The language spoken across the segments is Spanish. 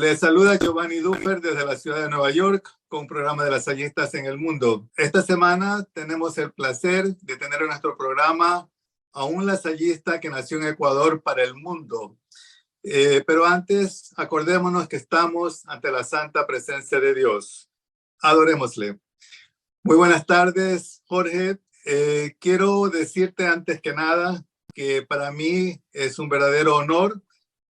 Les saluda Giovanni Dufer desde la ciudad de Nueva York con un programa de lasallistas en el mundo. Esta semana tenemos el placer de tener en nuestro programa a un lasallista que nació en Ecuador para el mundo. Pero antes, acordémonos que estamos ante la santa presencia de Dios. Adorémosle. Muy buenas tardes, Jorge. Quiero decirte antes que nada que para mí es un verdadero honor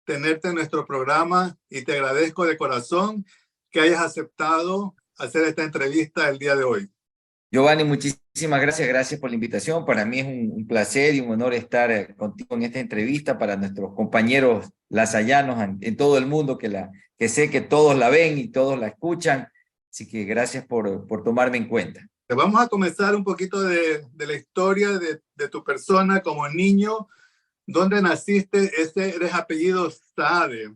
tenerte en nuestro programa y te agradezco de corazón que hayas aceptado hacer esta entrevista el día de hoy. Giovanni, muchísimas gracias, gracias por la invitación. Para mí es un placer y un honor estar contigo en esta entrevista para nuestros compañeros lasallanos en todo el mundo, que sé que todos la ven y todos la escuchan. Así que gracias por tomarme en cuenta. Vamos a comenzar un poquito de la historia de tu persona como niño. ¿Dónde naciste? Eres apellido Saade.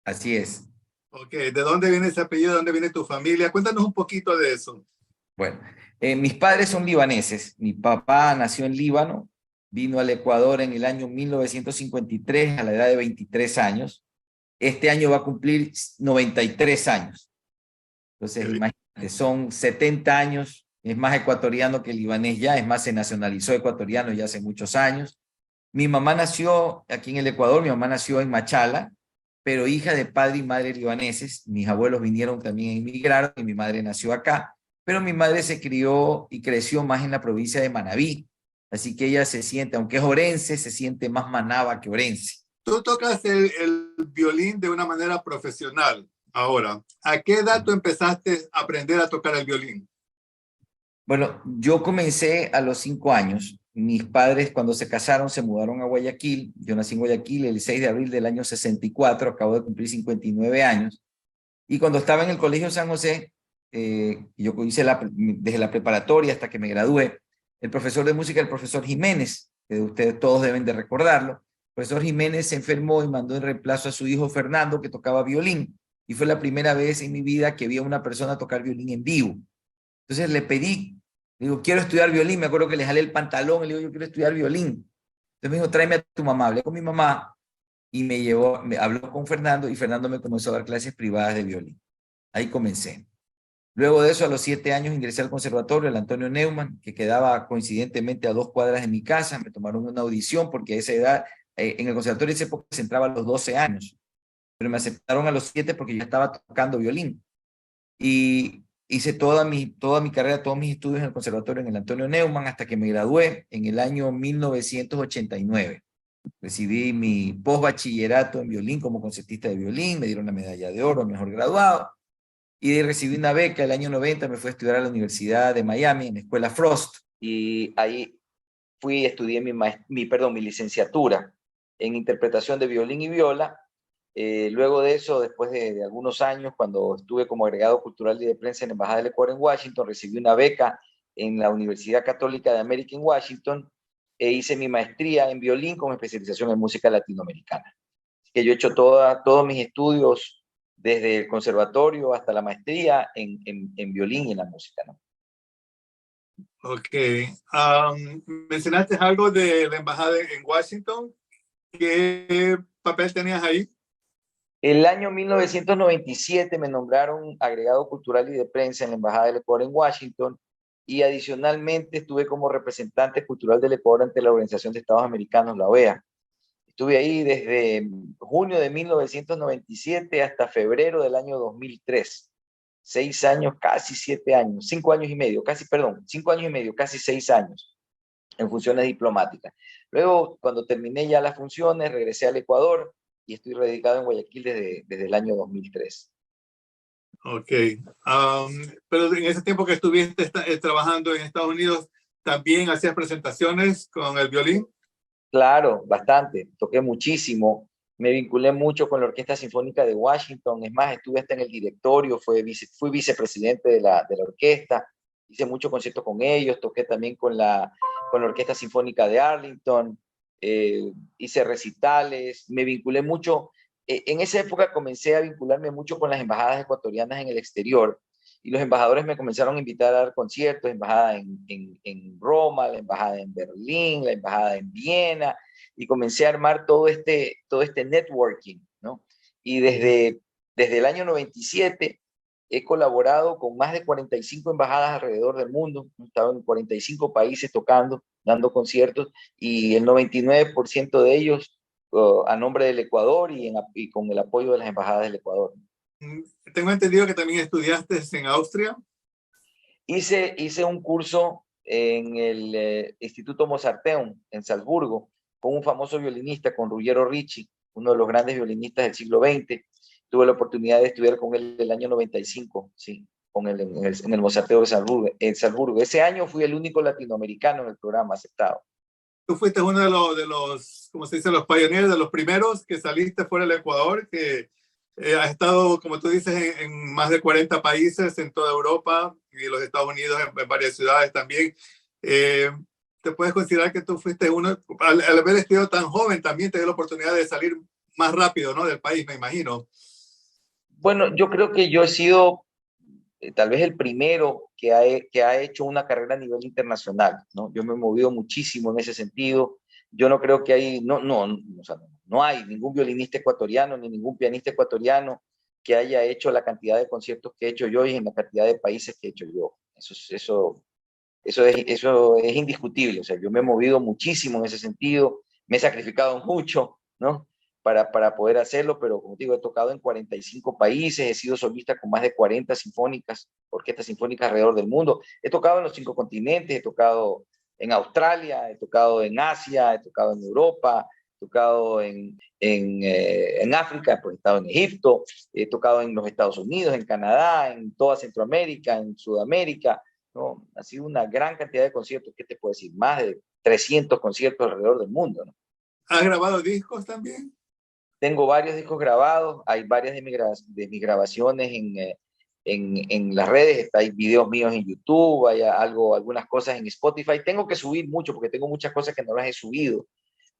Así es. Ok, ¿de dónde viene ese apellido? ¿De dónde viene tu familia? Cuéntanos un poquito de eso. Bueno, mis padres son libaneses. Mi papá nació en Líbano, vino al Ecuador en el año 1953 a la edad de 23 años. Este año va a cumplir 93 años. Entonces, imagínate, son 70 años, es más ecuatoriano que libanés ya, es más, se nacionalizó ecuatoriano ya hace muchos años. Mi mamá nació aquí en el Ecuador, mi mamá nació en Machala, pero hija de padre y madre libaneses. Mis abuelos vinieron también, emigraron y mi madre nació acá, pero mi madre se crió y creció más en la provincia de Manabí, así que ella se siente, aunque es orense, se siente más manaba que orense. Tú tocas el violín de una manera profesional ahora. ¿A qué edad tú empezaste a aprender a tocar el violín? Bueno, yo comencé a los 5 años. Mis padres, cuando se casaron, se mudaron a Guayaquil. Yo nací en Guayaquil el 6 de abril del año 64, acabo de cumplir 59 años. Y cuando estaba en el Colegio San José, yo hice desde la preparatoria hasta que me gradué, el profesor de música, el profesor Jiménez, que ustedes todos deben de recordarlo, el profesor Jiménez se enfermó y mandó en reemplazo a su hijo Fernando, que tocaba violín. Y fue la primera vez en mi vida que vi a una persona tocar violín en vivo. Entonces le pedí, le digo, quiero estudiar violín. Me acuerdo que le jalé el pantalón y le digo, yo quiero estudiar violín. Entonces me dijo, tráeme a tu mamá. Hablé con mi mamá y habló con Fernando y Fernando me comenzó a dar clases privadas de violín. Ahí comencé. Luego de eso, a los 7 años, ingresé al conservatorio, el Antonio Neumann, que quedaba coincidentemente a 2 cuadras de mi casa. Me tomaron una audición porque a esa edad, en el conservatorio de esa época se entraba a los 12 años, pero me aceptaron a los 7 porque yo estaba tocando violín. Y hice toda mi carrera, todos mis estudios en el conservatorio en el Antonio Neumann hasta que me gradué en el año 1989. Recibí mi postbachillerato en violín como concertista de violín, me dieron la medalla de oro, mejor graduado, y recibí una beca el año 90, me fui a estudiar a la Universidad de Miami, en la Escuela Frost, y ahí estudié mi licenciatura en interpretación de violín y viola. Luego de eso, después de algunos años, cuando estuve como agregado cultural y de prensa en la Embajada del Ecuador en Washington, recibí una beca en la Universidad Católica de América en Washington e hice mi maestría en violín con especialización en música latinoamericana. Así que yo he hecho todos mis estudios desde el conservatorio hasta la maestría en violín y en la música, ¿no? Ok. Mencionaste algo de la embajada en Washington. ¿Qué papel tenías ahí? El año 1997 me nombraron agregado cultural y de prensa en la Embajada del Ecuador en Washington y adicionalmente estuve como representante cultural del Ecuador ante la Organización de Estados Americanos, la OEA. Estuve ahí desde junio de 1997 hasta febrero del año 2003. 6 años, casi 7 años, 5 años y medio, 5 años y medio, casi 6 años en funciones diplomáticas. Luego, cuando terminé ya las funciones, regresé al Ecuador y estoy radicado en Guayaquil desde el año 2003. Ok. Pero en ese tiempo que estuviste trabajando en Estados Unidos, ¿también hacías presentaciones con el violín? Claro, bastante. Toqué muchísimo. Me vinculé mucho con la Orquesta Sinfónica de Washington. Es más, estuve hasta en el directorio, fui vicepresidente de la orquesta. Hice mucho concierto con ellos. Toqué también con la Orquesta Sinfónica de Arlington. Hice recitales. Me vinculé mucho. En esa época comencé a vincularme mucho con las embajadas ecuatorianas en el exterior. Y los embajadores me comenzaron a invitar a dar conciertos, embajada en Roma, la embajada en Berlín, la embajada en Viena, y comencé a armar todo este networking, ¿no? Y desde desde el año 97 he colaborado con más de 45 embajadas alrededor del mundo. He estado en 45 países tocando, dando conciertos, y el 99% de ellos a nombre del Ecuador y con el apoyo de las embajadas del Ecuador. Tengo entendido que también estudiaste en Austria. Hice un curso en el Instituto Mozarteum en Salzburgo con un famoso violinista, con Ruggiero Ricci, uno de los grandes violinistas del siglo XX. Tuve la oportunidad de estudiar con él el año 95, sí, con él en el Mozarteum de Salzburgo. Ese año fui el único latinoamericano en el programa aceptado. Tú fuiste uno de los, ¿cómo se dice? Los pioneros, de los primeros que saliste fuera del Ecuador, que has estado, como tú dices, en más de 40 países en toda Europa y los Estados Unidos, en varias ciudades también. ¿Te puedes considerar que tú fuiste uno, al haber sido tan joven, también te dio la oportunidad de salir más rápido, ¿no? Del país, me imagino. Bueno, yo creo que yo he sido tal vez el primero que ha hecho una carrera a nivel internacional, ¿no? Yo me he movido muchísimo en ese sentido. Yo no creo que hay, o sea, no hay ningún violinista ecuatoriano ni ningún pianista ecuatoriano que haya hecho la cantidad de conciertos que he hecho yo y en la cantidad de países que he hecho yo. Eso es indiscutible. O sea, yo me he movido muchísimo en ese sentido, me he sacrificado mucho, ¿no? Para poder hacerlo, pero como te digo, he tocado en 45 países, he sido solista con más de 40 sinfónicas, orquestas sinfónicas alrededor del mundo. He tocado en los 5 continentes, he tocado en Australia, he tocado en Asia, he tocado en Europa, he tocado en África, pues he estado en Egipto, he tocado en los Estados Unidos, en Canadá, en toda Centroamérica, en Sudamérica, ¿no? Ha sido una gran cantidad de conciertos, ¿qué te puedo decir? Más de 300 conciertos alrededor del mundo, ¿no? ¿Has grabado discos también? Tengo varios discos grabados, hay varias de mis grabaciones en las redes, hay videos míos en YouTube, hay algunas cosas en Spotify. Tengo que subir mucho porque tengo muchas cosas que no las he subido,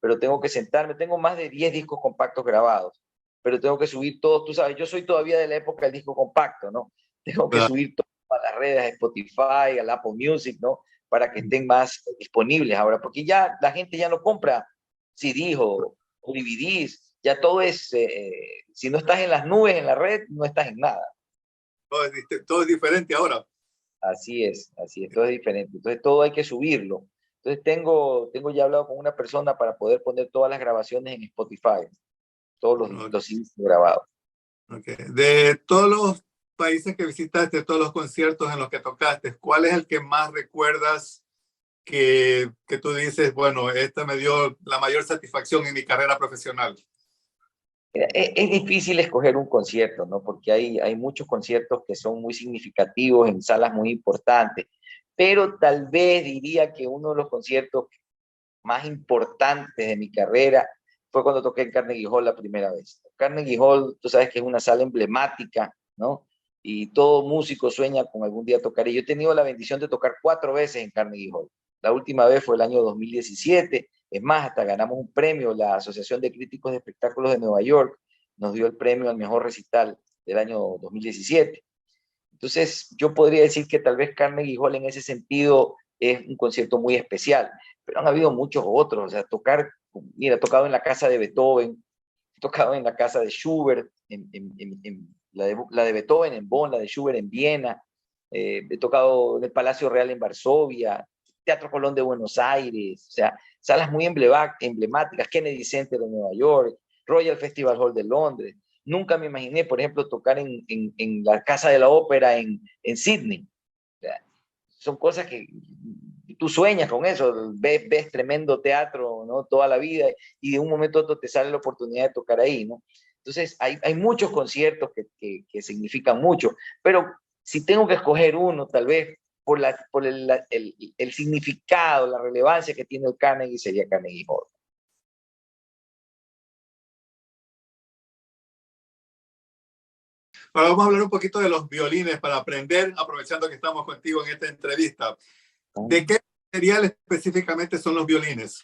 pero tengo que sentarme. Tengo más de 10 discos compactos grabados, pero tengo que subir todos. Tú sabes, yo soy todavía de la época del disco compacto, ¿no? Tengo que subir todo a las redes, a Spotify, al Apple Music, ¿no? Para que estén más disponibles ahora, porque ya la gente ya no compra CDs o DVDs. Ya todo es, si no estás en las nubes, en la red, no estás en nada. Todo es diferente ahora. Así es, todo es diferente. Entonces todo hay que subirlo. Entonces tengo ya hablado con una persona para poder poner todas las grabaciones en Spotify, todos los CDs grabados. Okay. De todos los países que visitaste, todos los conciertos en los que tocaste, ¿cuál es el que más recuerdas que tú dices, bueno, este me dio la mayor satisfacción en mi carrera profesional? Es difícil escoger un concierto, ¿no? Porque hay muchos conciertos que son muy significativos en salas muy importantes, pero tal vez diría que uno de los conciertos más importantes de mi carrera fue cuando toqué en Carnegie Hall la primera vez. Carnegie Hall, tú sabes que es una sala emblemática, ¿no? Y todo músico sueña con algún día tocar. Y yo he tenido la bendición de tocar 4 veces en Carnegie Hall. La última vez fue el año 2017. Es más, hasta ganamos un premio. La Asociación de Críticos de Espectáculos de Nueva York nos dio el premio al mejor recital del año 2017. Entonces, yo podría decir que tal vez Carnegie Hall en ese sentido es un concierto muy especial, pero han habido muchos otros. O sea, he tocado en la casa de Beethoven, he tocado en la casa de Schubert, la de Beethoven en Bonn, la de Schubert en Viena, he tocado en el Palacio Real en Varsovia, Teatro Colón de Buenos Aires, o sea, salas muy emblemáticas, Kennedy Center de Nueva York, Royal Festival Hall de Londres. Nunca me imaginé, por ejemplo, tocar en la Casa de la Ópera en Sydney. O sea, son cosas que tú sueñas con eso, ves tremendo teatro, ¿no? Toda la vida, y de un momento a otro te sale la oportunidad de tocar ahí, ¿no? Entonces, hay muchos conciertos que significan mucho, pero si tengo que escoger uno, tal vez por el significado, la relevancia que tiene el Carnegie, sería Carnegie Hall. Ahora vamos a hablar un poquito de los violines para aprender, aprovechando que estamos contigo en esta entrevista. ¿De qué material específicamente son los violines?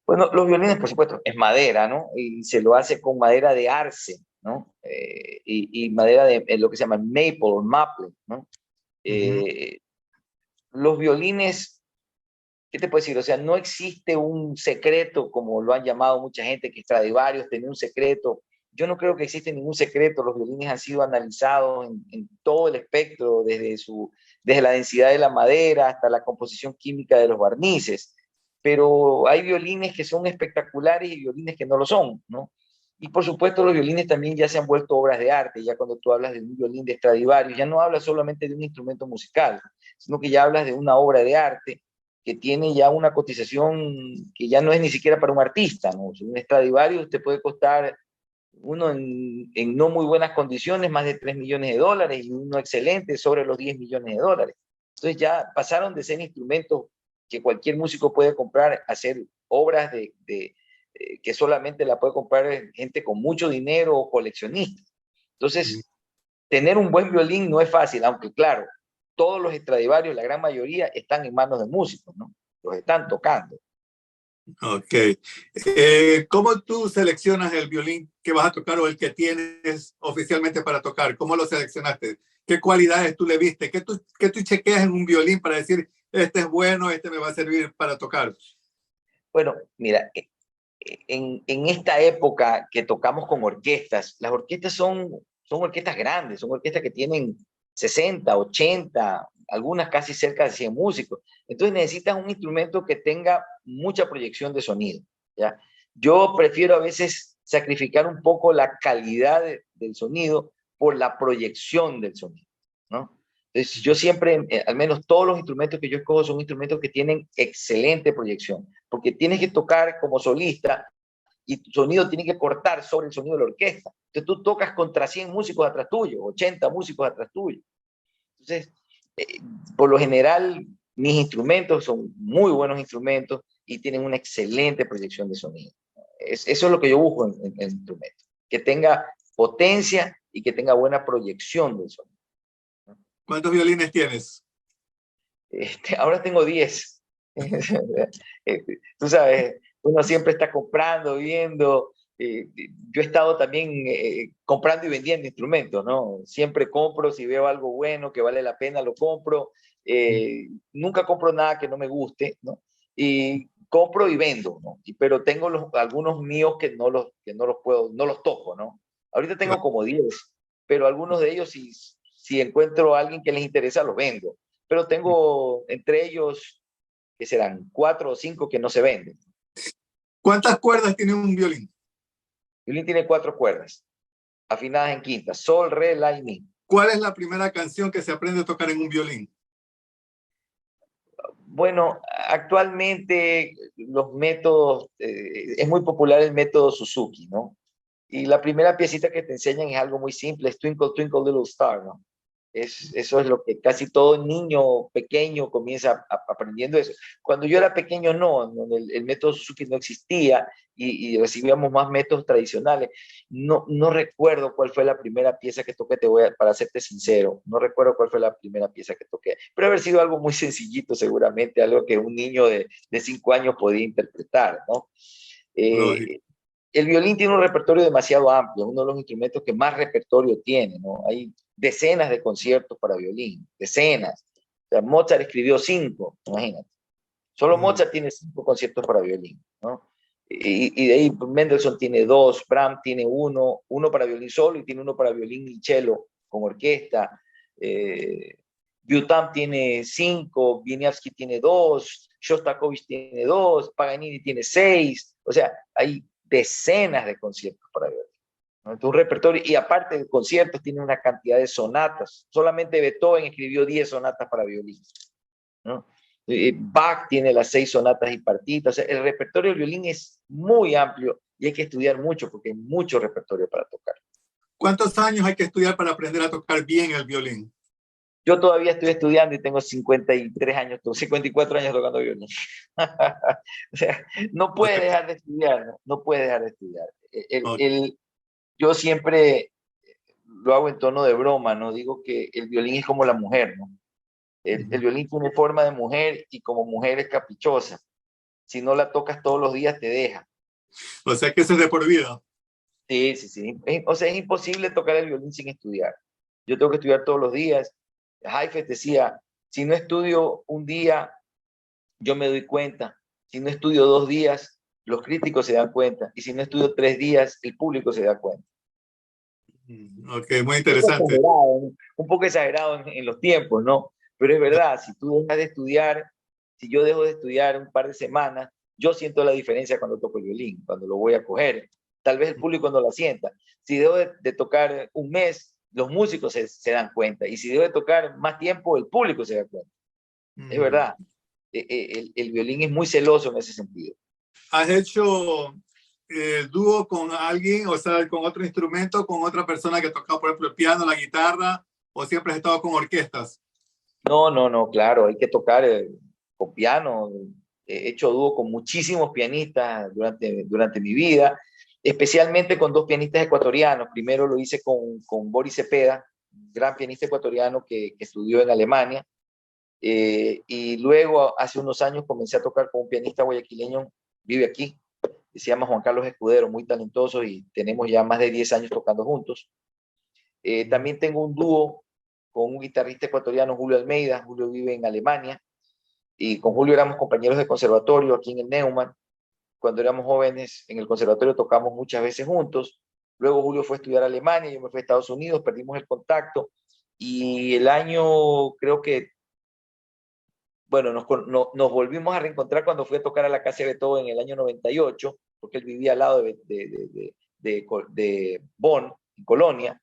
Bueno, los violines, por supuesto, es madera, ¿no? Y se lo hace con madera de arce, ¿no? Y madera de lo que se llama maple o maple, ¿no? Los violines, ¿qué te puedo decir? O sea, no existe un secreto, como lo han llamado mucha gente, que Stradivarius tenía un secreto yo no creo que existe ningún secreto. Los violines han sido analizados en todo el espectro, desde la densidad de la madera hasta la composición química de los barnices. Pero hay violines que son espectaculares y violines que no lo son, ¿no? Y por supuesto los violines también ya se han vuelto obras de arte. Ya cuando tú hablas de un violín de Stradivarius, ya no hablas solamente de un instrumento musical, sino que ya hablas de una obra de arte que tiene ya una cotización que ya no es ni siquiera para un artista, ¿no? Un Stradivarius te puede costar uno en no muy buenas condiciones más de 3 millones de dólares y uno excelente sobre los 10 millones de dólares. Entonces ya pasaron de ser instrumentos que cualquier músico puede comprar a ser obras que solamente la puede comprar gente con mucho dinero o coleccionistas. Entonces, tener un buen violín no es fácil, aunque claro, todos los Stradivarius, la gran mayoría, están en manos de músicos, ¿no? Los están tocando. Ok. ¿Cómo tú seleccionas el violín que vas a tocar o el que tienes oficialmente para tocar? ¿Cómo lo seleccionaste? ¿Qué cualidades tú le viste? ¿Qué tú chequeas en un violín para decir, este es bueno, este me va a servir para tocar? Bueno, mira, en esta época que tocamos con orquestas, las orquestas son orquestas grandes, son orquestas que tienen 60, 80, algunas casi cerca de 100 músicos. Entonces necesitas un instrumento que tenga mucha proyección de sonido, ¿ya? Yo prefiero a veces sacrificar un poco la calidad del sonido por la proyección del sonido, ¿no? Entonces yo siempre, al menos todos los instrumentos que yo escojo son instrumentos que tienen excelente proyección, porque tienes que tocar como solista y tu sonido tiene que cortar sobre el sonido de la orquesta. Entonces tú tocas contra 100 músicos atrás tuyo, 80 músicos atrás tuyo. Entonces, eh, por lo general, mis instrumentos son muy buenos instrumentos y tienen una excelente proyección de sonido. Eso es lo que yo busco en el instrumento, que tenga potencia y que tenga buena proyección del sonido. ¿Cuántos violines tienes? Ahora tengo 10. Tú sabes, uno siempre está comprando, viendo. Yo he estado también comprando y vendiendo instrumentos, ¿no? Siempre compro, si veo algo bueno que vale la pena, lo compro. Nunca compro nada que no me guste, ¿no? Y compro y vendo, ¿no? Pero tengo algunos míos que no los puedo, no los toco, ¿no? Ahorita tengo como 10, pero algunos de ellos, si encuentro a alguien que les interesa, los vendo. Pero tengo entre ellos, que serán 4 o 5 que no se venden. ¿Cuántas cuerdas tiene un violín? El violín tiene 4 cuerdas, afinadas en quinta: sol, re, la y mi. ¿Cuál es la primera canción que se aprende a tocar en un violín? Bueno, actualmente los métodos, es muy popular el método Suzuki, ¿no? Y la primera piecita que te enseñan es algo muy simple, es Twinkle, Twinkle, Little Star, ¿no? Eso es lo que casi todo niño pequeño comienza aprendiendo eso. Cuando yo era pequeño, no, el método Suzuki no existía y recibíamos más métodos tradicionales. No recuerdo cuál fue la primera pieza que toqué, para serte sincero, no recuerdo cuál fue la primera pieza que toqué, pero haber sido algo muy sencillito seguramente, algo que un niño de 5 años podía interpretar, ¿no? Lógico. El violín tiene un repertorio demasiado amplio, es uno de los instrumentos que más repertorio tiene, ¿no? Hay decenas de conciertos para violín, decenas. O sea, Mozart escribió 5, imagínate. Solo Mozart tiene 5 conciertos para violín, ¿no? Y de ahí Mendelssohn tiene 2, Brahms tiene uno para violín solo y tiene uno para violín y cello con orquesta. Butam tiene 5, Wieniawski tiene 2, Shostakovich tiene 2, Paganini tiene 6. O sea, hay decenas de conciertos para violín, ¿no? Entonces, un repertorio, y aparte de conciertos, tiene una cantidad de sonatas. Solamente Beethoven escribió 10 sonatas para violín, ¿no? Bach tiene las 6 sonatas y partitas. O sea, el repertorio del violín es muy amplio y hay que estudiar mucho porque hay mucho repertorio para tocar. ¿Cuántos años hay que estudiar para aprender a tocar bien el violín? Yo todavía estoy estudiando y tengo 53 años, 54 años tocando violín. O sea, no puedes dejar de estudiar, ¿no? No puedes dejar de estudiar. Yo siempre lo hago en tono de broma, ¿no? Digo que el violín es como la mujer, ¿no? El violín tiene forma de mujer y como mujer es caprichosa. Si no la tocas todos los días, te deja. O sea que eso es de por vida. Sí, sí, sí. O sea, es imposible tocar el violín sin estudiar. Yo tengo que estudiar todos los días. Haifetz decía, si no estudio un día, yo me doy cuenta. Si no estudio 2 días, los críticos se dan cuenta. Y si no estudio 3 días, el público se da cuenta. Ok, muy Un poco interesante. exagerado, ¿no? Un poco exagerado en los tiempos, ¿no? Pero es verdad, si tú dejas de estudiar, si yo dejo de estudiar un par de semanas, yo siento la diferencia cuando toco el violín, cuando lo voy a coger. Tal vez el público no la sienta. Si dejo de tocar un mes, los músicos se dan cuenta. Y si dejo de tocar más tiempo, el público se da cuenta. Es Mm. verdad. El violín es muy celoso en ese sentido. ¿Has hecho dúo con alguien, o sea, con otro instrumento, con otra persona que toca, por ejemplo, el piano, la guitarra, o siempre has estado con orquestas? No, no, no, claro, hay que tocar con piano. He hecho dúo con muchísimos pianistas durante mi vida, especialmente con dos pianistas ecuatorianos. Primero lo hice con Boris Cepeda, un gran pianista ecuatoriano que estudió en Alemania. Y luego, hace unos años, comencé a tocar con un pianista guayaquileño, vive aquí, que se llama Juan Carlos Escudero, muy talentoso, y tenemos ya más de 10 años tocando juntos. También tengo un dúo con un guitarrista ecuatoriano, Julio Almeida. Julio vive en Alemania, y con Julio éramos compañeros de conservatorio aquí en el Neumann. Cuando éramos jóvenes en el conservatorio tocamos muchas veces juntos. Luego Julio fue a estudiar a Alemania, yo me fui a Estados Unidos, perdimos el contacto, y el año, creo que, bueno, nos volvimos a reencontrar cuando fui a tocar a la Casa de Beethoven en el año 98, porque él vivía al lado de Bonn, en Colonia.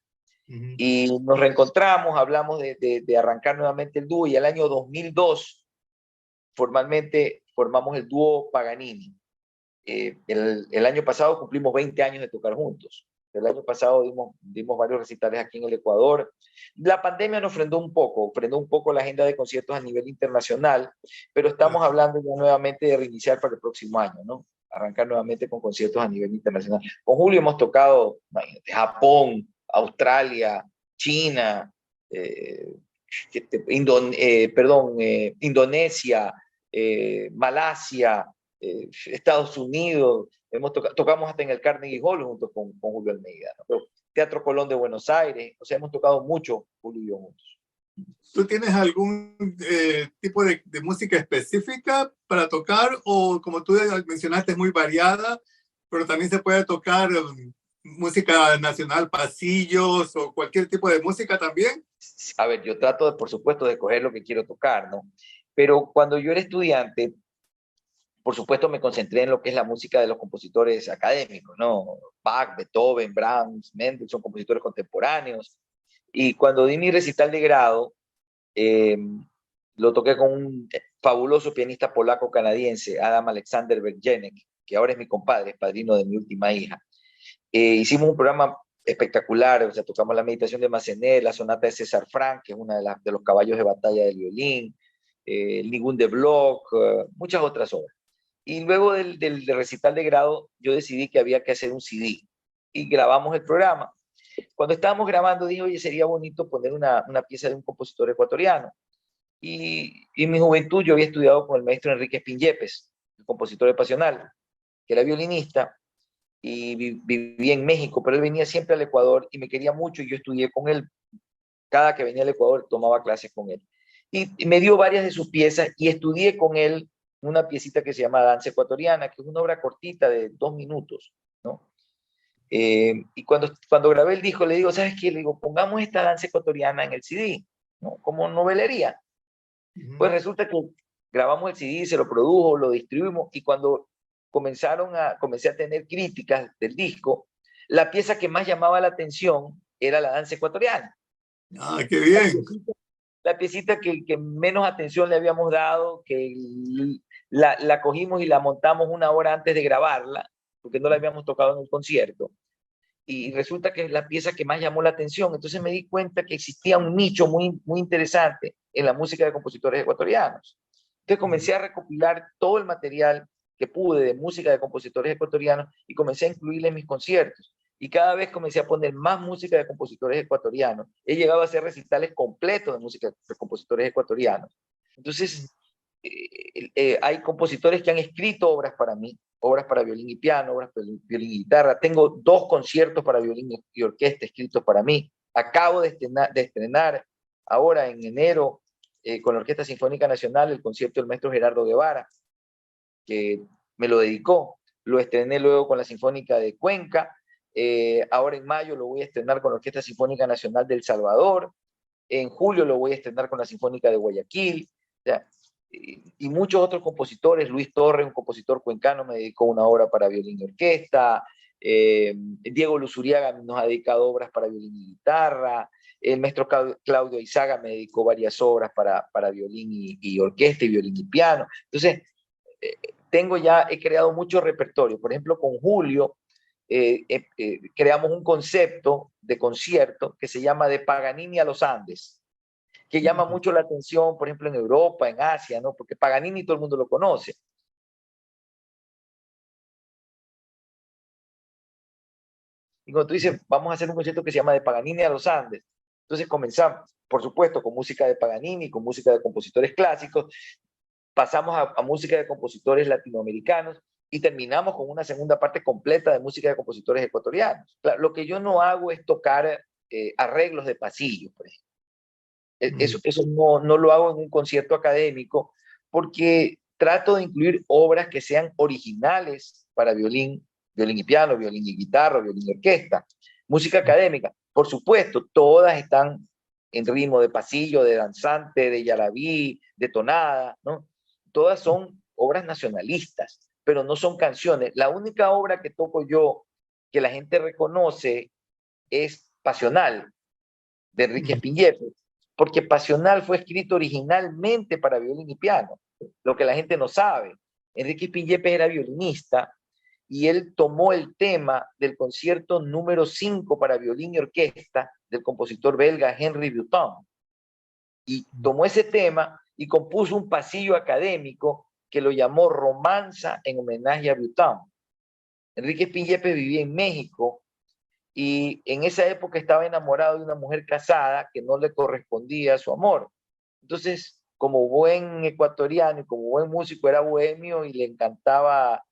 Ujú. Y nos reencontramos, hablamos de arrancar nuevamente el dúo, y el año 2002 formalmente formamos el dúo Paganini. El año pasado cumplimos 20 años de tocar juntos. El año pasado dimos varios recitales aquí en el Ecuador. La pandemia nos frenó un poco la agenda de conciertos a nivel internacional, pero estamos hablando ya nuevamente de reiniciar para el próximo año, ¿no? Arrancar nuevamente con conciertos a nivel internacional. Con Julio hemos tocado, imagínate, Japón, Australia, China, Indonesia, Malasia, Estados Unidos. Tocamos hasta en el Carnegie Hall junto con Julio Almeida, ¿no? Pero Teatro Colón de Buenos Aires, o sea, hemos tocado mucho Julio y yo juntos. ¿Tú tienes algún tipo de música específica para tocar, o como tú mencionaste es muy variada, pero también se puede tocar música nacional, pasillos o cualquier tipo de música también? A ver, yo trato, por supuesto, de escoger lo que quiero tocar, ¿no? Pero cuando yo era estudiante, por supuesto, me concentré en lo que es la música de los compositores académicos, ¿no? Bach, Beethoven, Brahms, Mendelssohn, son compositores contemporáneos. Y cuando di mi recital de grado, eh, lo toqué con un fabuloso pianista polaco-canadiense, Adam Alexander Bergenek, que ahora es mi compadre, es padrino de mi última hija. Hicimos un programa espectacular, o sea, tocamos la meditación de Massenet, la sonata de César Franck, que es una de los caballos de batalla del violín, el Nigun de Bloch, muchas otras obras. Y luego del recital de grado, yo decidí que había que hacer un CD, y grabamos el programa. Cuando estábamos grabando, dije, oye, sería bonito poner una pieza de un compositor ecuatoriano. Y en mi juventud yo había estudiado con el maestro Enrique Espín Yepes, el compositor de Pasional, que era violinista, y vivía en México, pero él venía siempre al Ecuador y me quería mucho, y yo estudié con él. Cada que venía al Ecuador tomaba clases con él. Y me dio varias de sus piezas, y estudié con él una piecita que se llama Danza Ecuatoriana, que es una obra cortita de 2 minutos, ¿no? Y cuando grabé el disco, le digo, ¿sabes qué? Le digo, pongamos esta Danza Ecuatoriana en el CD, ¿no? Como novelería. Pues resulta que grabamos el CD, se lo produjo, lo distribuimos, y cuando comencé a tener críticas del disco, la pieza que más llamaba la atención era la Danza Ecuatoriana. Ah, qué La bien. piecita, la piecita que menos atención le habíamos dado, que la cogimos y la montamos una hora antes de grabarla, porque no la habíamos tocado en un concierto. Y resulta que es la pieza que más llamó la atención. Entonces me di cuenta que existía un nicho muy, muy interesante en la música de compositores ecuatorianos. Entonces comencé a recopilar todo el material que pude de música de compositores ecuatorianos, y comencé a incluirla en mis conciertos. Y cada vez comencé a poner más música de compositores ecuatorianos. He llegado a hacer recitales completos de música de compositores ecuatorianos. Entonces, hay compositores que han escrito obras para mí, obras para violín y piano, obras para violín y guitarra. Tengo 2 conciertos para violín y orquesta escritos para mí. Acabo de estrenar ahora en enero, con la Orquesta Sinfónica Nacional, el concierto del maestro Gerardo Guevara, que me lo dedicó. Lo estrené luego con la Sinfónica de Cuenca, Ahora en mayo lo voy a estrenar con la Orquesta Sinfónica Nacional de El Salvador. En julio lo voy a estrenar con la Sinfónica de Guayaquil. O sea, y muchos otros compositores. Luis Torres, un compositor cuencano, me dedicó una obra para violín y orquesta. Diego Luzuriaga nos ha dedicado obras para violín y guitarra. El maestro Claudio Izaga me dedicó varias obras para violín y orquesta y violín y piano. Entonces, he creado mucho repertorio. Por ejemplo, con Julio creamos un concepto de concierto que se llama De Paganini a los Andes, que llama mucho la atención, por ejemplo, en Europa, en Asia, ¿no? Porque Paganini todo el mundo lo conoce. Y cuando tú dices, vamos a hacer un concierto que se llama De Paganini a los Andes, entonces comenzamos, por supuesto, con música de Paganini, con música de compositores clásicos, pasamos a música de compositores latinoamericanos y terminamos con una segunda parte completa de música de compositores ecuatorianos. Claro, lo que yo no hago es tocar arreglos de pasillo, por ejemplo. Eso no lo hago en un concierto académico porque trato de incluir obras que sean originales para violín, violín y piano, violín y guitarra, violín y orquesta. Música académica, por supuesto, todas están en ritmo de pasillo, de danzante, de yarabí, de tonada, ¿no? Todas son obras nacionalistas, pero no son canciones. La única obra que toco yo que la gente reconoce es Pasional, de Enrique Spinetta, porque Pasional fue escrito originalmente para violín y piano, lo que la gente no sabe. Enrique Spinetta era violinista y él tomó el tema del concierto número 5 para violín y orquesta del compositor belga Henry Button, y tomó ese tema y compuso un pasillo académico que lo llamó Romanza en homenaje a Button. Enrique Spinetta vivía en México y en esa época estaba enamorado de una mujer casada que no le correspondía a su amor. Entonces, como buen ecuatoriano y como buen músico, era bohemio y le encantaba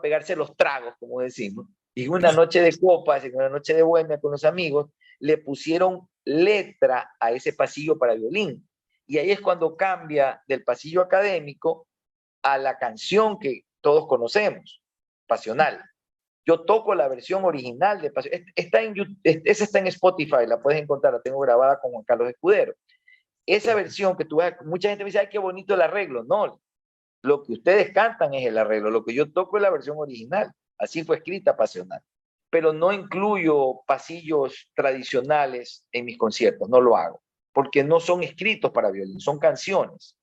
pegarse los tragos, como decimos. Y en una noche de copas, en una noche de bohemia con los amigos, le pusieron letra a ese pasillo para violín. Y ahí es cuando cambia del pasillo académico a la canción que todos conocemos, Pasional. Yo toco la versión original de Pasión. Esa está en Spotify, la puedes encontrar, la tengo grabada con Juan Carlos Escudero. Esa versión que tú ves, mucha gente me dice, ay, qué bonito el arreglo. No, lo que ustedes cantan es el arreglo, lo que yo toco es la versión original. Así fue escrita Pasional. Pero no incluyo pasillos tradicionales en mis conciertos, no lo hago, porque no son escritos para violín, son canciones.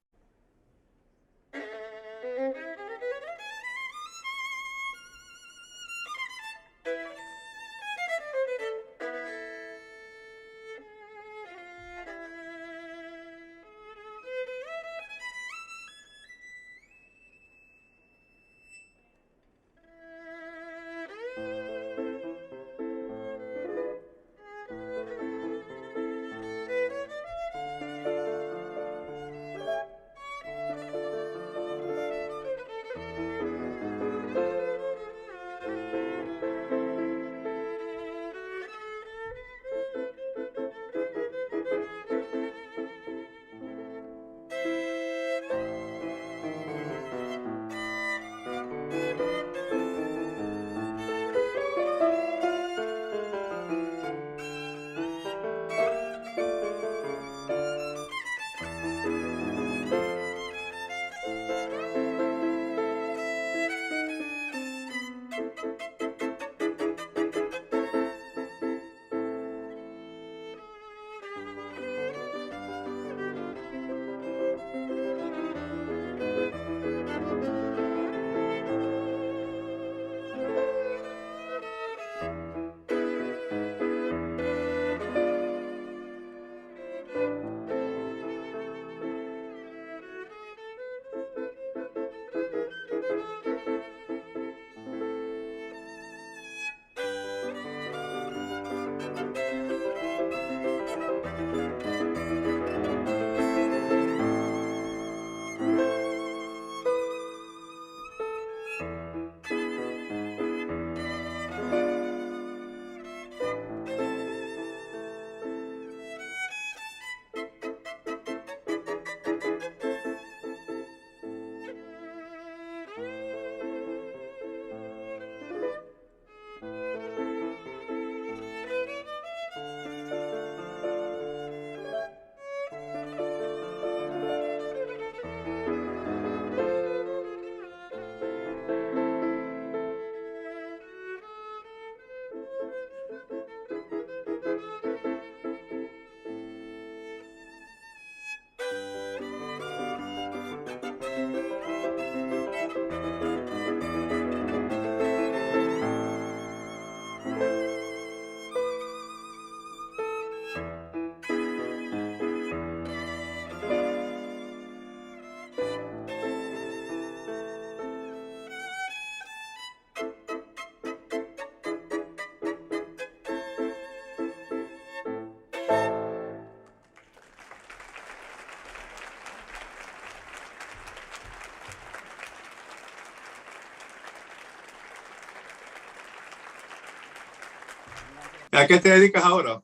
¿A qué te dedicas ahora?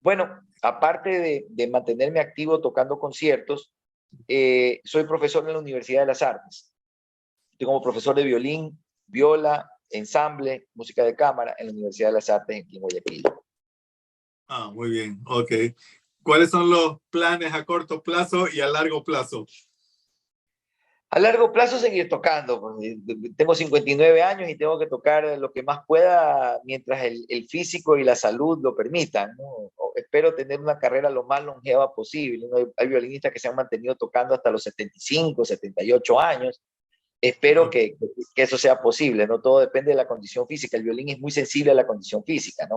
Bueno, aparte de mantenerme activo tocando conciertos, soy profesor en la Universidad de las Artes. Estoy como profesor de violín, viola, ensamble, música de cámara en la Universidad de las Artes en Guayaquil. Ah, muy bien, ok. ¿Cuáles son los planes a corto plazo y a largo plazo? A largo plazo seguir tocando. Tengo 59 años y tengo que tocar lo que más pueda mientras el físico y la salud lo permitan, ¿no? Espero tener una carrera lo más longeva posible, ¿no? Hay violinistas que se han mantenido tocando hasta los 75, 78 años. Espero que eso sea posible, ¿no? Todo depende de la condición física. El violín es muy sensible a la condición física, ¿no?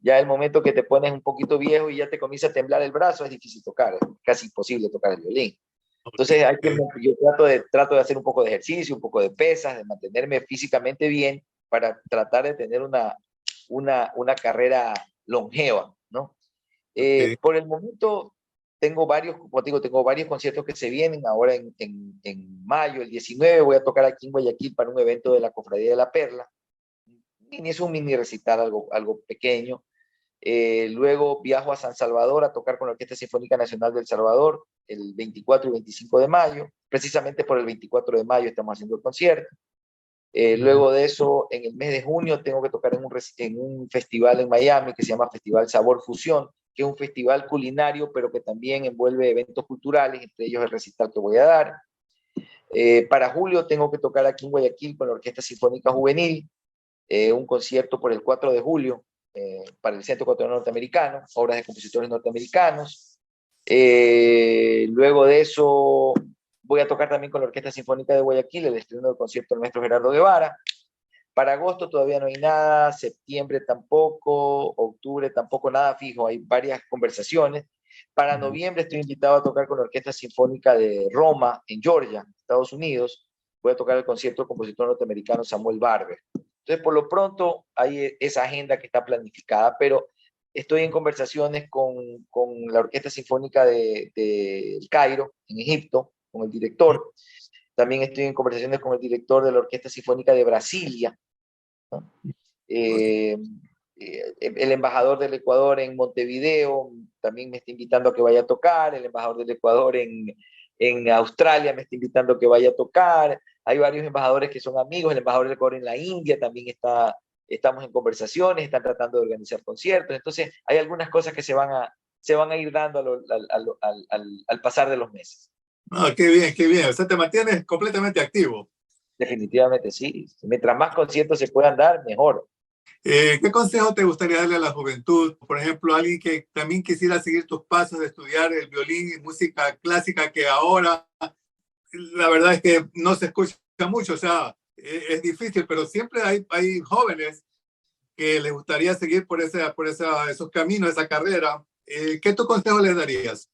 Ya el momento que te pones un poquito viejo y ya te comienza a temblar el brazo, es difícil tocar, es casi imposible tocar el violín. Entonces yo trato de hacer un poco de ejercicio, un poco de pesas, de mantenerme físicamente bien para tratar de tener una carrera longeva, ¿no? Ok. Por el momento tengo varios, como te digo, tengo varios conciertos que se vienen ahora en mayo, el 19 voy a tocar aquí en Guayaquil para un evento de la Cofradía de la Perla. Es un mini recital, algo pequeño. Luego viajo a San Salvador a tocar con la Orquesta Sinfónica Nacional del Salvador el 24 y 25 de mayo. Precisamente por el 24 de mayo estamos haciendo el concierto. Luego de eso, en el mes de junio, tengo que tocar en un festival en Miami que se llama Festival Sabor Fusión, que es un festival culinario, pero que también envuelve eventos culturales, entre ellos el recital que voy a dar. Para julio tengo que tocar aquí en Guayaquil con la Orquesta Sinfónica Juvenil, un concierto por el 4 de julio para el Centro Ecuatoriano Norteamericano, obras de compositores norteamericanos. Luego de eso voy a tocar también con la Orquesta Sinfónica de Guayaquil el estreno del concierto del maestro Gerardo Guevara. Para agosto todavía no hay nada, septiembre tampoco, octubre tampoco, nada fijo, hay varias conversaciones. Para noviembre estoy invitado a tocar con la Orquesta Sinfónica de Roma, en Georgia, Estados Unidos. Voy a tocar el concierto del compositor norteamericano Samuel Barber. Entonces, por lo pronto, hay esa agenda que está planificada, pero estoy en conversaciones con la Orquesta Sinfónica de Cairo, en Egipto, con el director. También estoy en conversaciones con el director de la Orquesta Sinfónica de Brasilia, ¿no? El embajador del Ecuador en Montevideo también me está invitando a que vaya a tocar, el embajador del Ecuador en Australia me está invitando a que vaya a tocar, hay varios embajadores que son amigos, el embajador del Ecuador en la India también estamos en conversaciones, están tratando de organizar conciertos, entonces hay algunas cosas que se van a ir dando al pasar de los meses. Ah, qué bien, qué bien. O sea, te mantienes completamente activo. Definitivamente sí, mientras más conciertos se puedan dar, mejor. ¿Qué consejo te gustaría darle a la juventud? Por ejemplo, alguien que también quisiera seguir tus pasos de estudiar el violín y música clásica, que ahora la verdad es que no se escucha mucho, o sea, es difícil, pero siempre hay jóvenes que les gustaría seguir esos caminos, esa carrera. ¿Qué tu consejo les darías?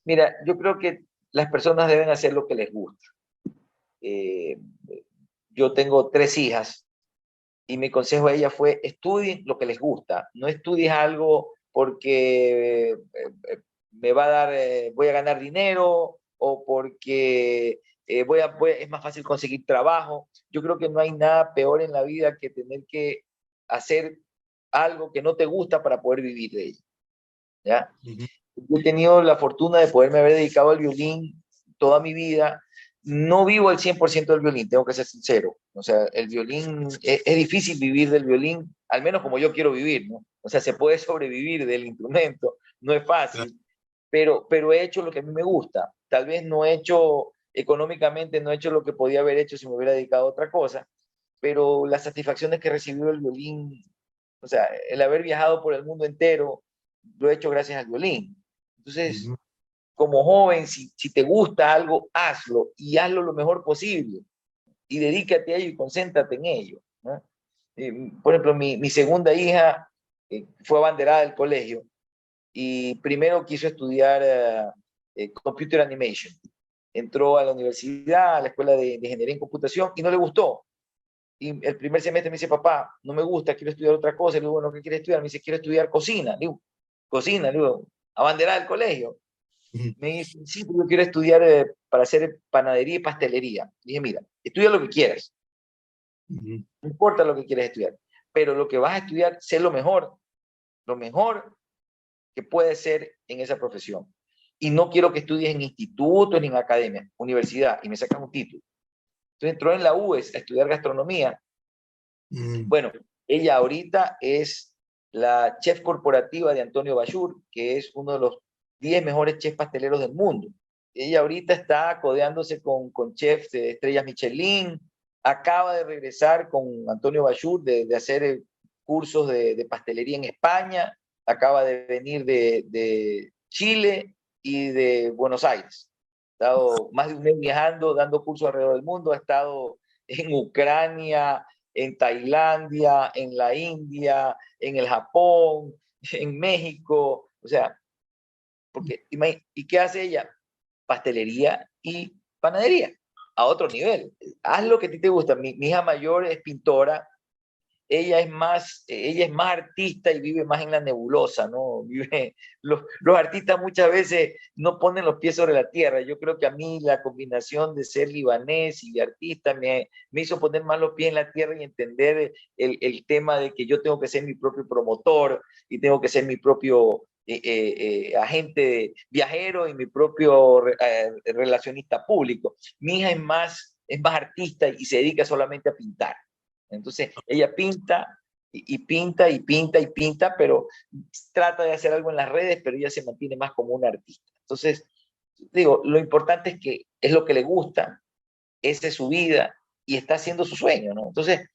Mira, yo creo que las personas deben hacer lo que les gusta. Eh, yo tengo 3 hijas y mi consejo a ellas fue estudien lo que les gusta, no estudies algo porque me va a dar, voy a ganar dinero o porque es más fácil conseguir trabajo. Yo creo que no hay nada peor en la vida que tener que hacer algo que no te gusta para poder vivir de ello, ¿ya? Yo he tenido la fortuna de poderme haber dedicado al violín toda mi vida. No vivo al 100% del violín, tengo que ser sincero. O sea, el violín, es difícil vivir del violín, al menos como yo quiero vivir, ¿no? O sea, se puede sobrevivir del instrumento, no es fácil, pero he hecho lo que a mí me gusta. Tal vez no he hecho, económicamente, no he hecho lo que podía haber hecho si me hubiera dedicado a otra cosa, pero las satisfacciones que he recibido el violín, o sea, el haber viajado por el mundo entero, lo he hecho gracias al violín. Entonces, como joven, si te gusta algo, hazlo y hazlo lo mejor posible y dedícate a ello y concéntrate en ello, ¿no? Por ejemplo, mi segunda hija fue abanderada del colegio y primero quiso estudiar Computer Animation. Entró a la universidad, a la escuela de ingeniería en computación y no le gustó. Y el primer semestre me dice, papá, no me gusta, quiero estudiar otra cosa. Le digo, bueno, ¿qué quieres estudiar? Me dice, quiero estudiar cocina. Le digo, cocina, le digo, abanderada del colegio. Me dice, sí, yo quiero estudiar para hacer panadería y pastelería. Dije, mira, estudia lo que quieras, no importa lo que quieras estudiar, pero lo que vas a estudiar, sé lo mejor lo mejor que puede ser en esa profesión. Y no quiero que estudies en institutos ni en academia, universidad, y me sacas un título. Entonces entró en la UES a estudiar gastronomía. Bueno, ella ahorita es la chef corporativa de Antonio Bachur, que es uno de los 10 mejores chefs pasteleros del mundo. Ella ahorita está codeándose con chefs de estrellas Michelin, acaba de regresar con Antonio Bachur de hacer cursos de pastelería en España, acaba de venir de Chile y de Buenos Aires. Ha estado más de un mes viajando, dando cursos alrededor del mundo, ha estado en Ucrania, en Tailandia, en la India, en el Japón, en México, o sea, porque, ¿y qué hace ella? Pastelería y panadería, a otro nivel. Haz lo que a ti te gusta. Mi hija mayor es pintora, ella es más artista y vive más en la nebulosa, ¿no? Los artistas muchas veces no ponen los pies sobre la tierra. Yo creo que a mí la combinación de ser libanés y de artista me hizo poner más los pies en la tierra y entender el tema de que yo tengo que ser mi propio promotor y tengo que ser mi propio agente viajero y mi propio relacionista público. Mi hija es más artista y se dedica solamente a pintar. Entonces, ella pinta y pinta y pinta y pinta, pero trata de hacer algo en las redes, pero ella se mantiene más como una artista. Entonces, digo, lo importante es que es lo que le gusta, esa es su vida y está haciendo su sueño, ¿no? Entonces,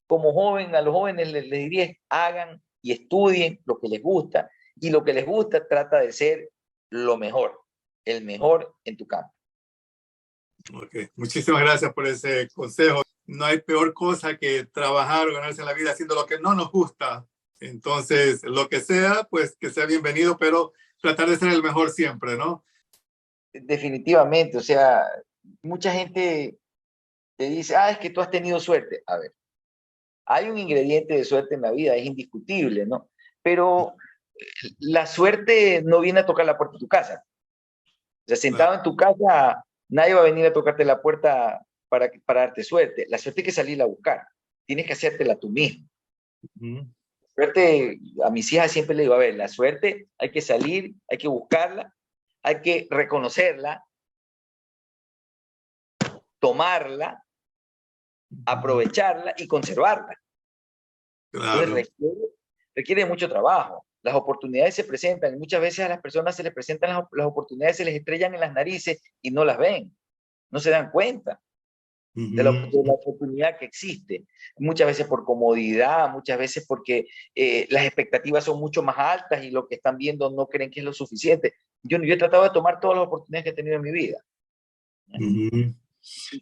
como joven, a los jóvenes les diría, hagan y estudien lo que les gusta, y lo que les gusta trata de ser lo mejor, el mejor en tu campo. Okay. Muchísimas gracias por ese consejo. No hay peor cosa que trabajar o ganarse la vida haciendo lo que no nos gusta. Entonces, lo que sea, pues que sea bienvenido, pero tratar de ser el mejor siempre, ¿no? Definitivamente, o sea, mucha gente te dice, es que tú has tenido suerte. A ver, hay un ingrediente de suerte en la vida, es indiscutible, ¿no? Pero la suerte no viene a tocar la puerta de tu casa. O sea, sentado en tu casa, nadie va a venir a tocarte la puerta para darte suerte. La suerte hay que salirla a buscar. Tienes que hacértela tú mismo. Suerte, a mis hijas siempre le digo, a ver, la suerte hay que salir, hay que buscarla, hay que reconocerla, tomarla, aprovecharla y conservarla. Claro. Entonces requiere mucho trabajo. Las oportunidades se presentan y muchas veces a las personas se les presentan las oportunidades, se les estrellan en las narices y no las ven, no se dan cuenta de la oportunidad que existe. Muchas veces por comodidad, muchas veces porque las expectativas son mucho más altas y lo que están viendo no creen que es lo suficiente. Yo he tratado de tomar todas las oportunidades que he tenido en mi vida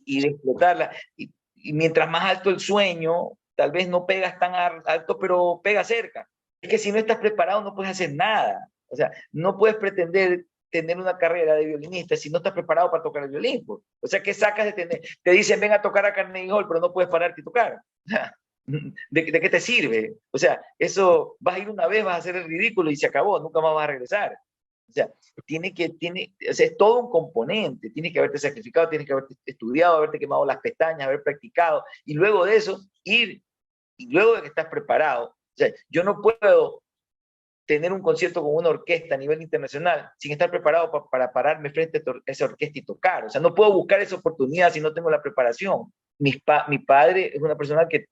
y de explotarlas. Y mientras más alto el sueño, tal vez no pegas tan alto, pero pega cerca. Es que si no estás preparado no puedes hacer nada. O sea, no puedes pretender tener una carrera de violinista si no estás preparado para tocar el violín. Pues. O sea, ¿qué sacas de tener? Te dicen, ven a tocar a Carnegie Hall, pero no puedes pararte y tocar. ¿De qué te sirve? O sea, eso, vas a ir una vez, vas a hacer el ridículo y se acabó, nunca más vas a regresar. O sea, o sea, es todo un componente, tienes que haberte sacrificado, tienes que haberte estudiado, haberte quemado las pestañas, haber practicado, y luego de eso, ir, y luego de que estás preparado, o sea, yo no puedo tener un concierto con una orquesta a nivel internacional sin estar preparado para pararme frente a esa orquesta y tocar, o sea, no puedo buscar esa oportunidad si no tengo la preparación. Mi padre es una persona que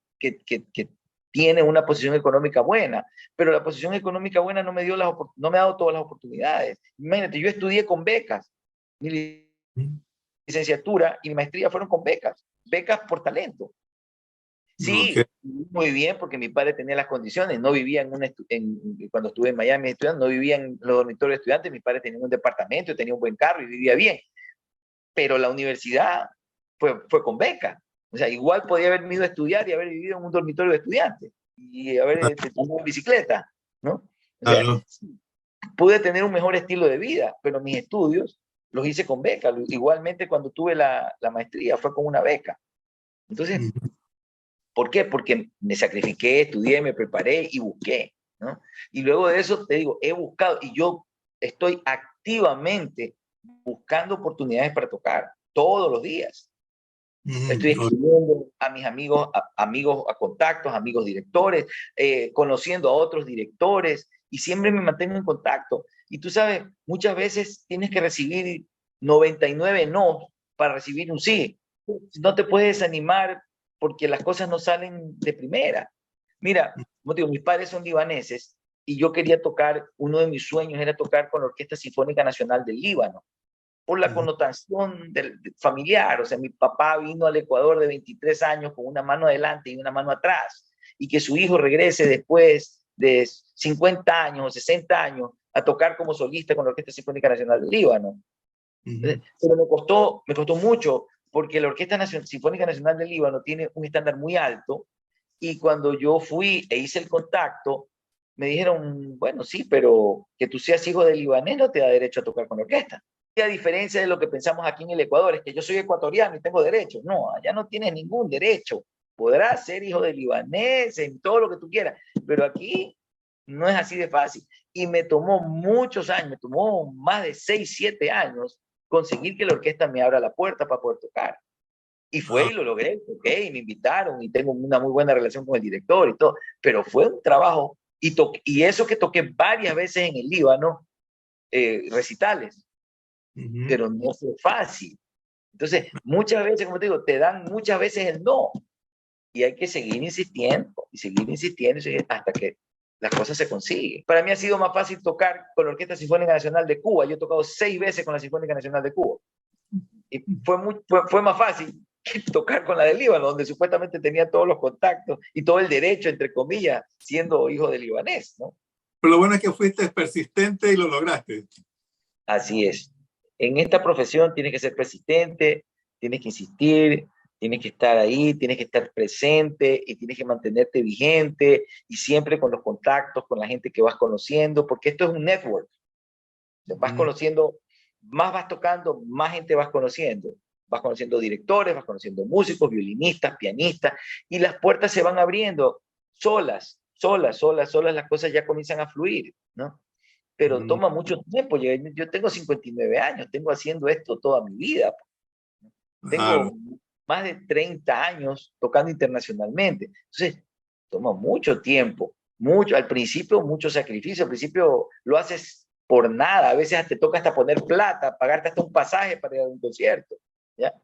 tiene una posición económica buena, pero la posición económica buena no me ha dado todas las oportunidades. Imagínate, yo estudié con becas, mi licenciatura y mi maestría fueron con becas por talento. Sí, muy bien, porque mi padre tenía las condiciones, no vivía cuando estuve en Miami estudiando, no vivía en los dormitorios de estudiantes, mi padre tenía un departamento, tenía un buen carro y vivía bien, pero la universidad fue con beca. O sea, igual podía haber ido a estudiar y haber vivido en un dormitorio de estudiantes y haber tenido bicicleta, ¿no? O sea, pude tener un mejor estilo de vida, pero mis estudios los hice con beca. Igualmente cuando tuve la maestría fue con una beca. Entonces, ¿por qué? Porque me sacrifiqué, estudié, me preparé y busqué, ¿no? Y luego de eso, te digo, he buscado y yo estoy activamente buscando oportunidades para tocar todos los días. Estoy escribiendo a mis amigos, a contactos, amigos directores, conociendo a otros directores, y siempre me mantengo en contacto. Y tú sabes, muchas veces tienes que recibir 99 no para recibir un sí. No te puedes desanimar porque las cosas no salen de primera. Mira, como te digo, mis padres son libaneses y yo quería tocar, uno de mis sueños era tocar con la Orquesta Sinfónica Nacional del Líbano, por la connotación familiar. O sea, mi papá vino al Ecuador de 23 años con una mano adelante y una mano atrás, y que su hijo regrese después de 50 años o 60 años a tocar como solista con la Orquesta Sinfónica Nacional del Líbano. Pero me costó mucho, porque la Orquesta Sinfónica Nacional del Líbano tiene un estándar muy alto, y cuando yo fui e hice el contacto, me dijeron, bueno, sí, pero que tú seas hijo de libanés no te da derecho a tocar con la orquesta. Y a diferencia de lo que pensamos aquí en el Ecuador, es que yo soy ecuatoriano y tengo derechos. No, allá no tienes ningún derecho. Podrás ser hijo de libanés, en todo lo que tú quieras, pero aquí no es así de fácil. Y me tomó muchos años, me tomó más de 6, 7 años conseguir que la orquesta me abra la puerta para poder tocar. Y fue y lo logré, toqué y me invitaron y tengo una muy buena relación con el director y todo, pero fue un trabajo. Y eso que toqué varias veces en el Líbano, recitales, pero no fue fácil. Entonces, muchas veces, como te digo, te dan muchas veces el no, y hay que seguir insistiendo y seguir insistiendo hasta que las cosas se consiguen. Para mí ha sido más fácil tocar con la Orquesta Sinfónica Nacional de Cuba. Yo he tocado 6 veces con la Sinfónica Nacional de Cuba. Y fue más fácil que tocar con la del Líbano, donde supuestamente tenía todos los contactos y todo el derecho, entre comillas, siendo hijo de libanés, ¿no? Pero lo bueno es que fuiste persistente y lo lograste. Así es. En esta profesión tienes que ser persistente, tienes que insistir, tienes que estar ahí, tienes que estar presente y tienes que mantenerte vigente y siempre con los contactos, con la gente que vas conociendo, porque esto es un network. Vas conociendo, más vas tocando, más gente vas conociendo. Vas conociendo directores, vas conociendo músicos, violinistas, pianistas, y las puertas se van abriendo solas, las cosas ya comienzan a fluir, ¿no? Pero toma mucho tiempo. Yo tengo 59 años, tengo haciendo esto toda mi vida. Tengo más de 30 años tocando internacionalmente. Entonces, toma mucho tiempo, mucho, al principio mucho sacrificio, al principio lo haces por nada, a veces te toca hasta poner plata, pagarte hasta un pasaje para ir a un concierto, ¿ya?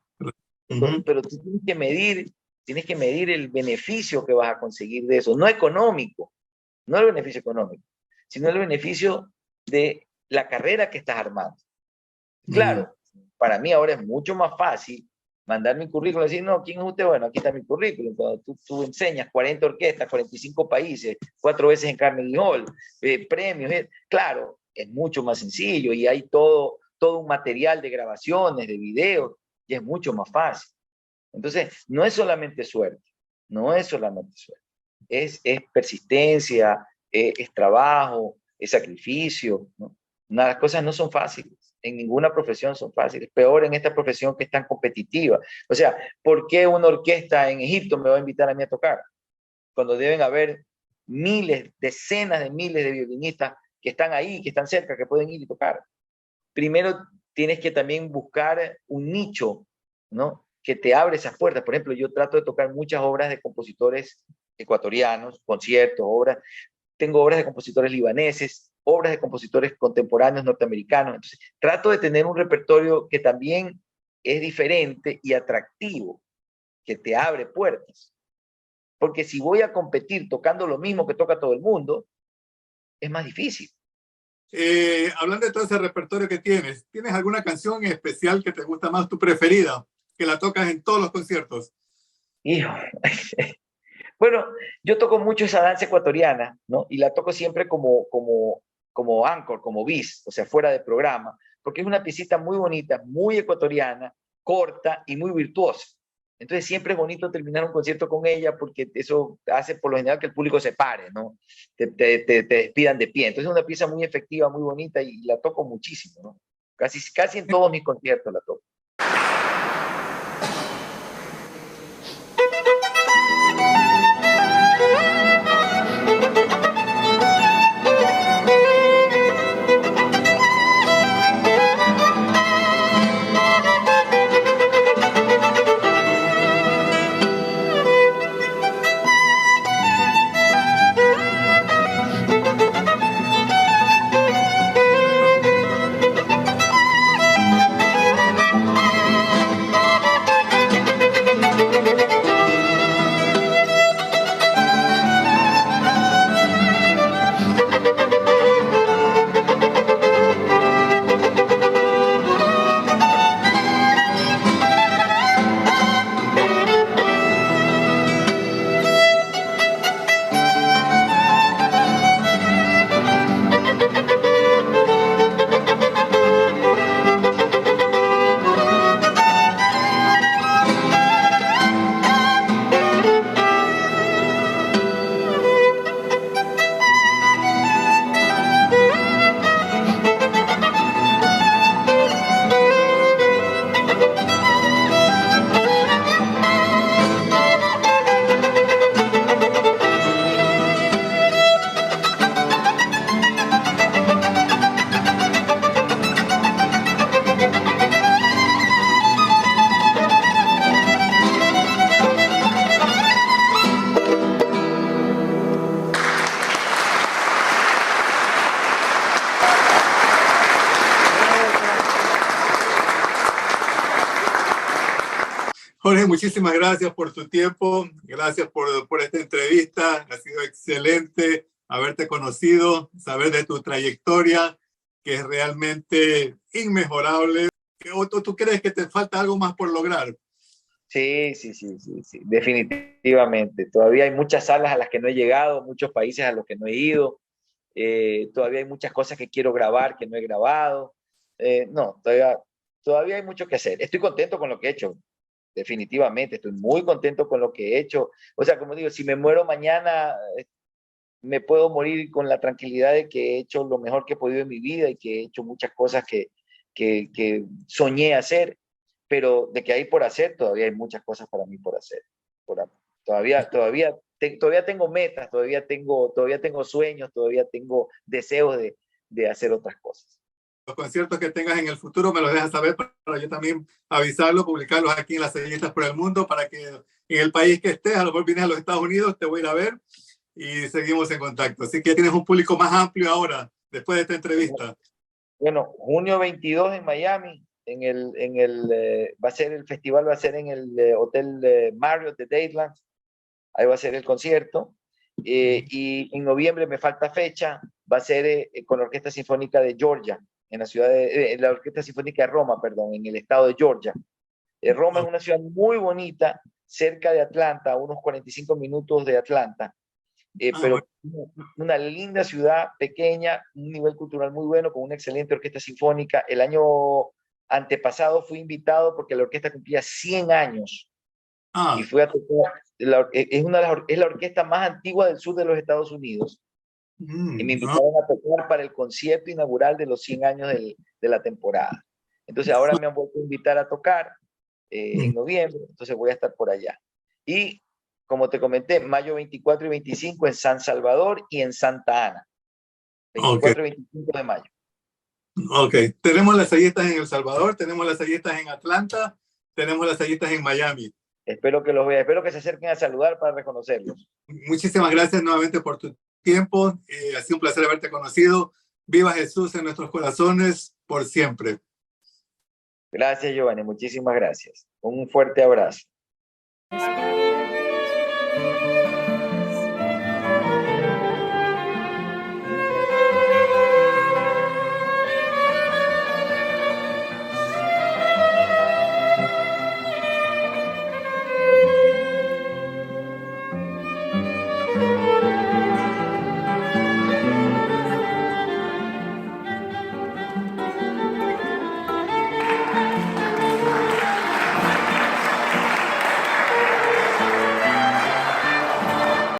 Pero tú tienes que medir el beneficio que vas a conseguir de eso, no económico, no el beneficio económico, sino el beneficio de la carrera que estás armando. Claro, para mí ahora es mucho más fácil mandar mi currículum y decir, no, ¿quién es usted? Bueno, aquí está mi currículum. Cuando tú enseñas 40 orquestas, 45 países, 4 veces en Carnegie Hall, premios, claro, es mucho más sencillo y hay todo un material de grabaciones, de videos, y es mucho más fácil. Entonces, no es solamente suerte, es persistencia, es trabajo, es sacrificio, ¿no? Las cosas no son fáciles, en ninguna profesión son fáciles, peor en esta profesión que es tan competitiva. O sea, ¿por qué una orquesta en Egipto me va a invitar a mí a tocar? Cuando deben haber miles, decenas de miles de violinistas que están ahí, que están cerca, que pueden ir y tocar. Primero tienes que también buscar un nicho, ¿no?, que te abre esas puertas. Por ejemplo, yo trato de tocar muchas obras de compositores ecuatorianos, conciertos, obras. Tengo obras de compositores libaneses, obras de compositores contemporáneos norteamericanos. Entonces, trato de tener un repertorio que también es diferente y atractivo, que te abre puertas. Porque si voy a competir tocando lo mismo que toca todo el mundo, es más difícil. Hablando de todo ese repertorio que ¿tienes alguna canción especial que te gusta más, tu preferida, que la tocas en todos los conciertos? Hijo. Bueno, yo toco mucho esa danza ecuatoriana, ¿no? Y la toco siempre como anchor, como bis, o sea, fuera de programa, porque es una piecita muy bonita, muy ecuatoriana, corta y muy virtuosa. Entonces siempre es bonito terminar un concierto con ella porque eso hace por lo general que el público se pare, ¿no? Te despidan de pie. Entonces es una pieza muy efectiva, muy bonita y la toco muchísimo, ¿no? Casi en todos mis conciertos la toco. Giovanni, muchísimas gracias por tu tiempo, gracias por esta entrevista, ha sido excelente haberte conocido, saber de tu trayectoria, que es realmente inmejorable. ¿O tú crees que te falta algo más por lograr? Sí, sí, sí, sí, sí, definitivamente. Todavía hay muchas salas a las que no he llegado, muchos países a los que no he ido. Todavía hay muchas cosas que quiero grabar que no he grabado. No, todavía hay mucho que hacer. Estoy contento con lo que he hecho, definitivamente. Estoy muy contento con lo que he hecho. O sea, como digo, si me muero mañana, me puedo morir con la tranquilidad de que he hecho lo mejor que he podido en mi vida y que he hecho muchas cosas que soñé hacer, pero de que hay por hacer, todavía hay muchas cosas para mí por hacer. Todavía tengo metas, todavía tengo sueños, todavía tengo deseos de hacer otras cosas. Los conciertos que tengas en el futuro me los dejas saber para yo también avisarlo, publicarlos aquí en las Sellistas por el Mundo, para que en el país que estés, a lo mejor vienes a los Estados Unidos, te voy a ir a ver y seguimos en contacto. Así que tienes un público más amplio ahora, después de esta entrevista. Bueno, junio 22 en Miami, va a ser el festival, va a ser en el Hotel Marriott de Dadelands, ahí va a ser el concierto, y en noviembre me falta fecha, va a ser con la Orquesta Sinfónica de Georgia, en la Orquesta Sinfónica de Roma, perdón, en el estado de Georgia. Roma es una ciudad muy bonita, cerca de Atlanta, a unos 45 minutos de Atlanta, pero una linda ciudad, pequeña, un nivel cultural muy bueno, con una excelente orquesta sinfónica. El año antepasado fui invitado porque la orquesta cumplía 100 años y fui a tocar. Es la orquesta más antigua del sur de los Estados Unidos. Y me invitaron a tocar para el concierto inaugural de los 100 años de la temporada. Entonces ahora me han vuelto a invitar a tocar en noviembre, entonces voy a estar por allá. Y como te comenté, mayo 24 y 25 en San Salvador y en Santa Ana. 24 y 25 de mayo. Ok, tenemos las Sellistas en El Salvador, tenemos las Sellistas en Atlanta, tenemos las Sellistas en Miami. Espero que los vean, espero que se acerquen a saludar para reconocerlos. Muchísimas gracias nuevamente por tu tiempo, ha sido un placer haberte conocido. Viva Jesús en nuestros corazones por siempre. Gracias, Giovanni, muchísimas gracias. Un fuerte abrazo.